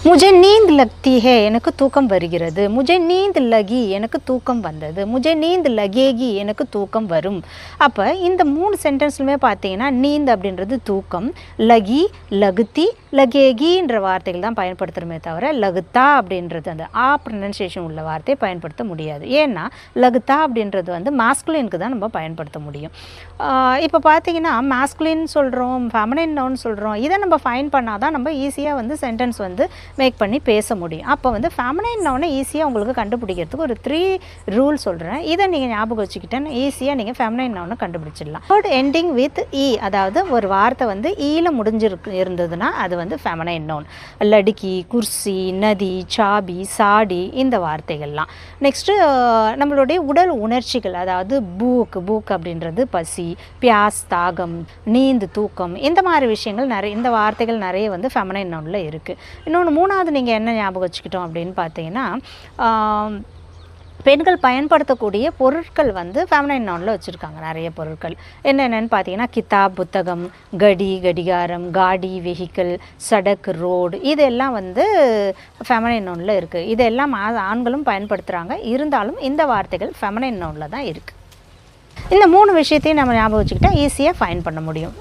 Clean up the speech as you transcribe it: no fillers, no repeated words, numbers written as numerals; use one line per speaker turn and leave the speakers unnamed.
मुझे नींद लगती है எனக்கு தூக்கம் வருகிறது मुझे नींद लगी எனக்கு தூக்கம் வந்தது मुझे नींद लगेगी எனக்கு தூக்கம் வரும் அப்போ இந்த மூணு சென்டென்ஸ்லுமே பார்த்தீங்கன்னா நீந்த் அப்படின்றது தூக்கம் லகி லகுத்தி லகேகின்ற வார்த்தைகள் தான் பயன்படுத்துகிறோமே தவிர லகுத்தா அப்படின்றது அந்த ஆ ப்ரொனன்சியேஷன் உள்ள வார்த்தையை பயன்படுத்த முடியாது. ஏன்னா லகுத்தா அப்படின்றது வந்து மாஸ்குலினுக்கு தான் நம்ம பயன்படுத்த முடியும். இப்போ பார்த்தீங்கன்னா மாஸ்குலின் சொல்கிறோம், ஃபெமினைன் நவுன் சொல்கிறோம், இதை நம்ம ஃபைன் பண்ணால் தான் நம்ம ஈஸியாக வந்து சென்டென்ஸ் வந்து மேக் பண்ணி பேச முடியும். அப்போ வந்து ஃபெமினைன் நவுனை ஈஸியாக உங்களுக்கு கண்டுபிடிக்கிறதுக்கு ஒரு 3 ரூல் சொல்கிறேன். இதை நீங்கள் ஞாபகம் வச்சுக்கிட்டேன்னு ஈஸியாக நீங்கள் ஃபெமினைன் நவுனை கண்டுபிடிச்சிடலாம். வேர்ட் எண்டிங் வித் இ, அதாவது ஒரு வார்த்தை வந்து ஈல இருந்ததுன்னா அது வந்து ஃபெமினைன் நவுன். லடுக்கி, குர்சி, நதி, சாபி, சாடி இந்த வார்த்தைகள்லாம். நெக்ஸ்ட்டு நம்மளுடைய உடல் உணர்ச்சிகள், அதாவது பூக் அப்படின்றது பசி, பியாஸ் தாகம், நீந்து தூக்கம், இந்த மாதிரி விஷயங்கள் நிறைய, இந்த வார்த்தைகள் நிறைய வந்து ஃபெமினைன் நவுனில் இருக்குது. இன்னொன்று மூணாவது நீங்கள் என்ன ஞாபகம் வச்சுக்கிட்டோம் அப்படின்னு பார்த்தீங்கன்னா, பெண்கள் பயன்படுத்தக்கூடிய பொருட்கள் வந்து ஃபெமினைன் நவுனில் வச்சுருக்காங்க. நிறைய பொருட்கள் என்னென்னு பார்த்தீங்கன்னா கிதாப் புத்தகம், கடி கடிகாரம், காடி வெஹிக்கிள், சடக் ரோடு, இதெல்லாம் வந்து ஃபெமினைன் நவுனில் இருக்குது. இதெல்லாம் ஆண்களும் பயன்படுத்துகிறாங்க. இருந்தாலும் இந்த வார்த்தைகள் ஃபெமினைன் நவுனில் தான் இருக்குது. இந்த 3 விஷயத்தையும் நம்ம ஞாபகம் வச்சுக்கிட்டா ஈஸியாக ஃபைன் பண்ண முடியும்.